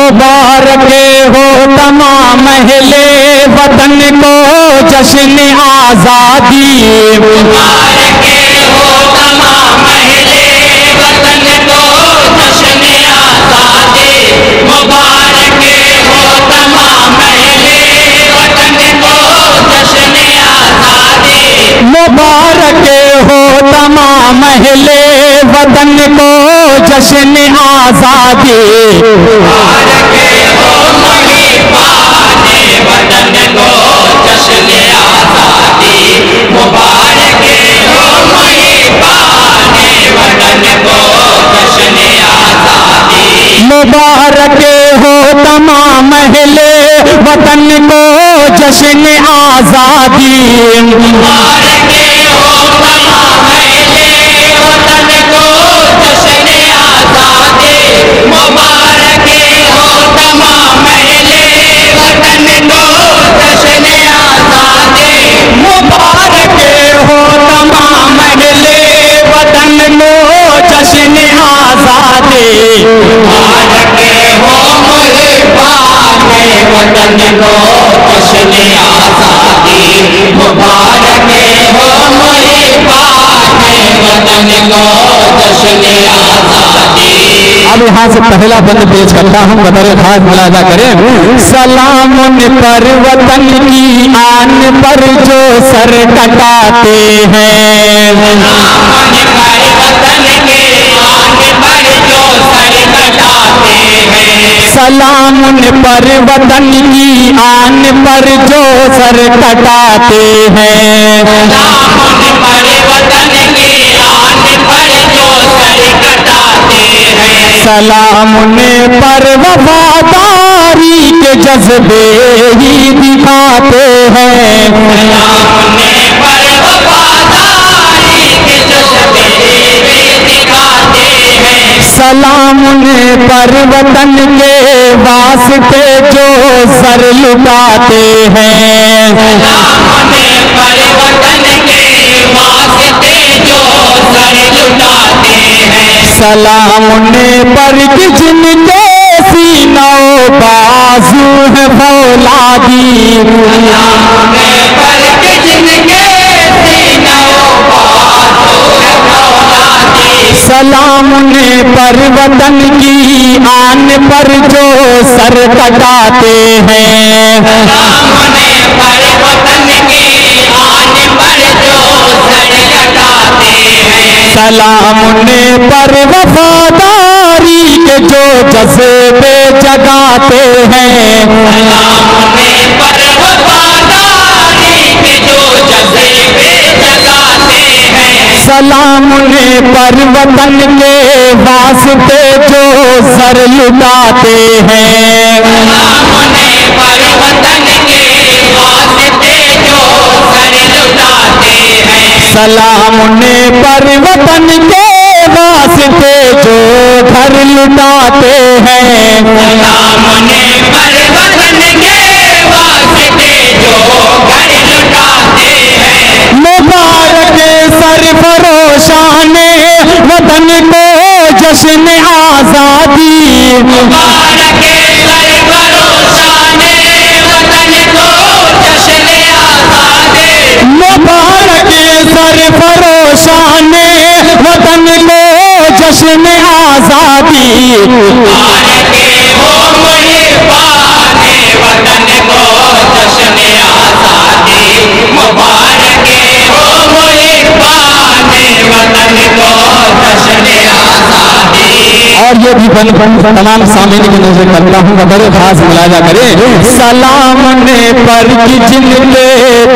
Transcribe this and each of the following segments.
مبارک ہو تمام اہل وطن کو جشن آزادی مبارک ہو تمام اہل وطن کو جشن آزادی مبارک ہو تمام اہل وطن کو جشن آزادی مبارک ہو تمام اہل وطن کو جشن آزادی مبارک ہو محبان وطن کو جشن آزادی مبارک ہو محبان وطن کو جشن آزادی مبارک ہو تمام اہل وطن کو جشن آزادی مبارک ہو تمام اہل وطن کو جشن آزادی مبارک ہو تمام اہل وطن کو جشن آزادی مبارک ہو تمام اہل وطن کو جشن آزادی مبارک ہو محبان وطن کو جشن آزادی مبارک ہو محبان وطن کو جشن آزادی اب یہاں سے پہلا بند پیش کرتا ہوں بطور خاص ملاحظہ کریں سلام ان پر وطن کی آن پر جو سر کٹاتے ہیں سلام ان پر وطن کے آن پر جو سر کٹاتے ہیں سلام ان پر وطن کی آن پر جو سر کٹاتے ہیں سلام ان پر وطن کے آن پر جو سر کٹاتے ہیں سلام ان پر وفاداری کے جذبے ہی دکھاتے ہیں سلام ان پر وفاداری کے جذبے بھی دکھاتے ہیں سلام ان پر وطن کے واسطے جو سر لٹاتے ہیں سلام ان پر وطن کے واسطے جو سر لٹاتے ہیں سلام ان پر کہ جن کے سینہ و بازو ہے فولادی سلام ان پر کہ جن کے سینہ و بازو ہے فولادی سلام ان پر وطن کی آن پر جو سر کٹاتے ہیں سلام ان پر وطن کے آن پر جو سر کٹاتے ہیں سلام ان پر وفاداری کے جو جذبے جگاتے ہیں سلام ان پر وفاداری کے جو جذبے جگاتے ہیں سلام ان پر وطن کے واسطے جو سر لٹاتے ہیں سلام ان پر وطن کے واسطے جو سر لٹاتے ہیں سلام ان پر وطن کے واسطے جو گھر لٹاتے ہیں سلام ان پر وطن کے واسطے جو گھر لٹاتے ہیں مبارک سرفروشان وطن کو جشن آزادی مبارک سرفروشان وطن کو جشن آزادی مبارک سرفروشان وطن کو جشن آزادی مبارک ہو محبان وطن کو جشن آزادی مبارک ہو محبان وطن کو جشن آزادی اور یہ بھی تمام سامعین کی نظر کرتا ہوں بطور خاص ملاحظہ کریں سلام ان پر کہ جن کے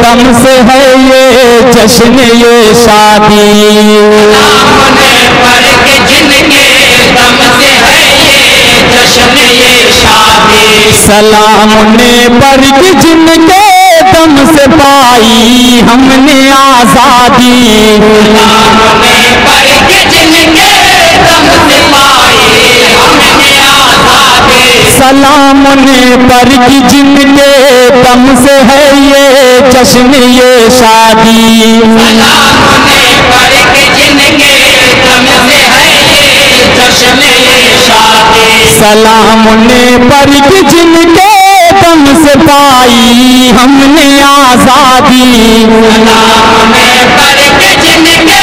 دم سے ہے یہ جشن یہ شادی سلام ان پر کہ جن کے دم سے ہے یہ جشن یہ شادی سلام ان پر کہ جن کے دم سے پائی ہم نے آزادی سلام ان پر کہ جن کے دم سے پائی ہم نے آزادی سلام ان پر کہ جن کے دم سے ہے یہ جشن یہ شادی سلام ان پر کہ جن کے دم سے ہے یہ جشن یہ شادی سلام انہیں پر کہ جن کے دم سے پائی ہم نے آزادی سلام انہیں پر کہ جن کے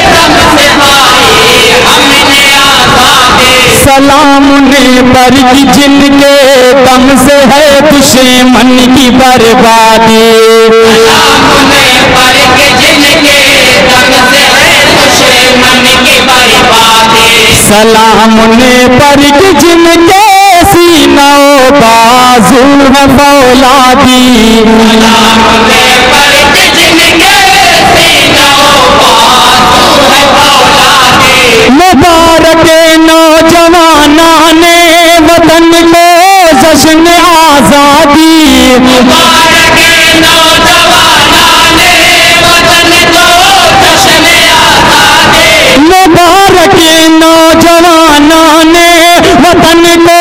دم سے پائی ہم نے آزادی سلام انہیں پر کہ جن کے دم سے ہے دشمن کی بربادی سلام انہیں پر کہ جن کے دم سے ہے دشمن کی بربادی سلام انہیں پر کہ جن کے سینہ و بازو ہے فولادی سلام انہیں پر کہ جن کے سینہ و بازو ہے فولادی مبارک نوجوانان وطن کو جشن آزادی مبارک نوجوانان وطن کو جشن آزادی مبارک نوجوانان وطن کو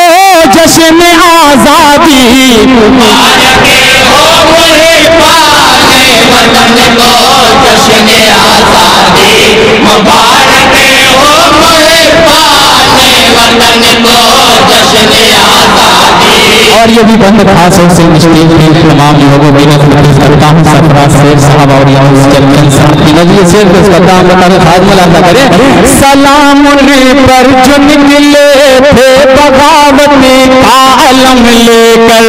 جشن آزادی مبارک ہو محبان وطن کو جشن آزادی مبارک ہو محبان وطن کو جشن آزادی اور یہ بھی بند خاص ہے سے مشتیق بھی تمام لوگوں کی نظر کرتا ہوں سفرات سے صحابہ اور یہاں اس جلکن صاحب کی نظر سے اس کا کام بتانے خاص ملاحظہ کرے سلام انہیں پر جو نکلے تھے بغاوت کا علم لے کر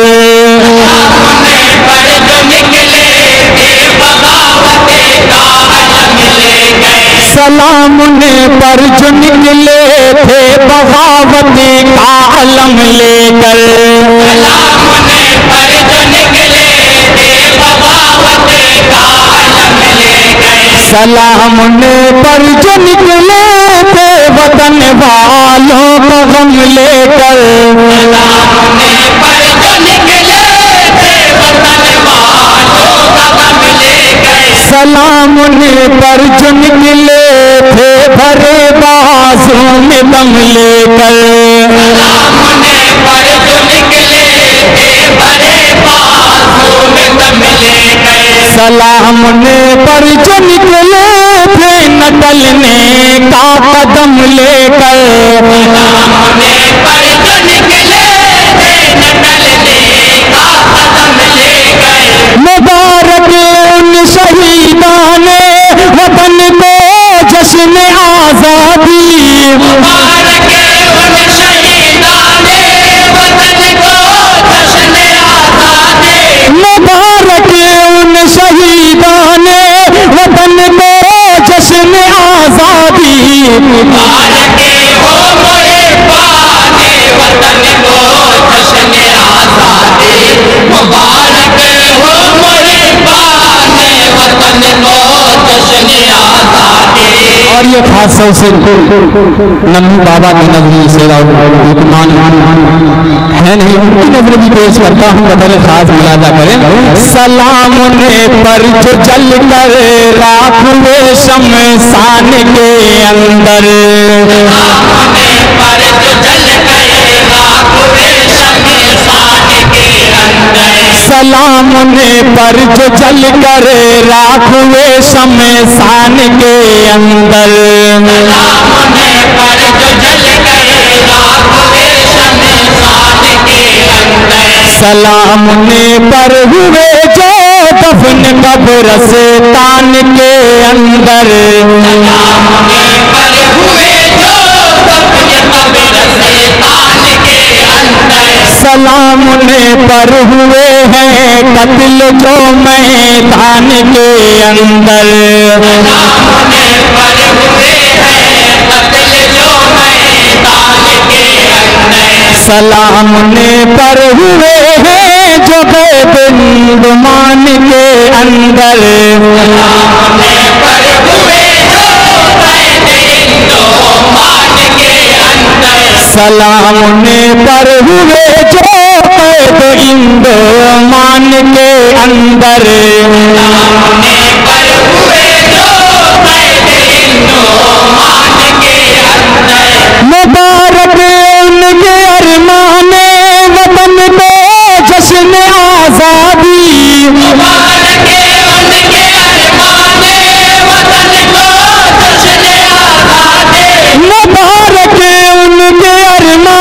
سلام انہیں پر جو نکلے تھے بغاوت کا علم لے گئے سلام انہیں پر جو نکلے تھے بغاوت کا علم لے کر سلام انہیں پر جو نکلے تھے بغاوت کا علم لے گئے سلام انہیں پر جو نکلے تھے وطن والوں کا غم لے کر سلام انہیں پر جو نکلے تھے وطن والوں کا غم لے گئے سلام انہیں پر جو نکلے تھے بھرے بازوں میں دم لے کر سلام انہیں پر جو نکلے تھے بھرے بازو میں دم لے گئے سلام انہیں پر جو نکلے تھے نکلنے کا قدم لے کر سلام انہیں پر جو نکلے تھے نکلنے کا قدم لے گئے مبارک ان شہیدان وطن کو جشن آزادی مبارک ان شہیدان وطن کو جشن آزادی مبارک ان شہیدان وطن کو جشن آزادی مبارک ہو محبان وطن کو جشن آزادی مبارک ہو محبان وطن کو جشن آزادی اور یہ خاص سے ننھو بابا کی نظری سے لکمان ہے نہیں ان کی نظر بھی پیش کرتا ہوں بدل خاص ملاحظہ کریں سلام انہیں پر جو جل کر راکھ ہوئے شمشان کے اندر سلام انہیں پر جو جل کر راکھ ہوئے شمشان کے اندر سلام انہیں پر جو جل کر راکھ ہوئے شمشان کے اندر سلام انہیں پر جو جل کر راکھ ہوئے شمشان کے اندر سلام انہیں پر ہوئے جو دفن قبرستان کے اندر سلام انہیں پر ہوئے جو دفن قبرستان کے اندر سلام انہیں پر ہوئے ہیں قتل جو میدان کے اندر سلام انہیں پر ہوئے ہیں قتل جو میدان کے اندر سلام انہیں پر ہوئے ہیں جو قید گمان کے اندر سلام انہیں پر ہوئے جو قید ہندومان کے اندر سلام انہیں پر ہوئے جو قید ہندومان کے اندر سلام انہیں پر ہوئے جو قید ہندومان کے اندر مبارک ان کے ارمان وطن کو جشن آزادی مبارک ان کے ارمان وطن کو جشن آزادی مبارک ان کے ارمان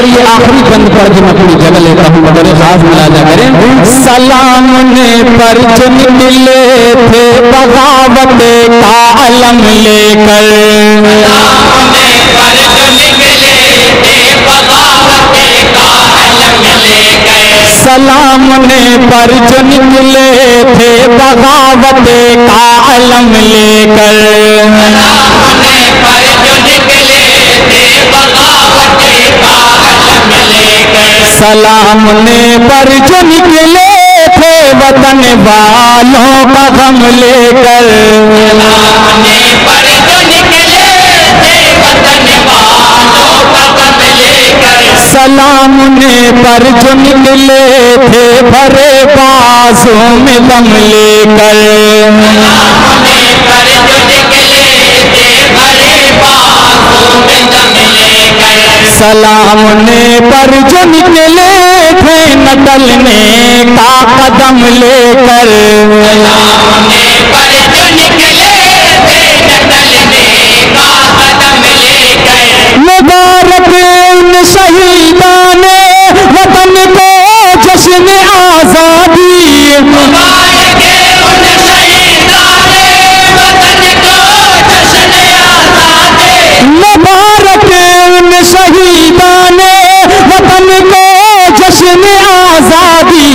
اور یہ آخری بند پڑھ کے میں پوری جگہ لیتا ہوں بطور خاص ملاحظہ کریں سلام نے پر جو نکلے تھے بغاوت کا علم لے کر سلام نے پر جو نکلے تھے بغاوت کا علم لے کر سلام نے پر جو نکلے تھے وطن والوں کا غم لے کر سلام نے پر جو نکلے تھے بھرے بازوں میں دم لے کر سلام نے پر جو نکلے تھے نکلنے کا قدم لے کر مبارک ان شہیدان وطن کو جشن آزادی مبارک ان شہیدان وطن کو جشن آزادی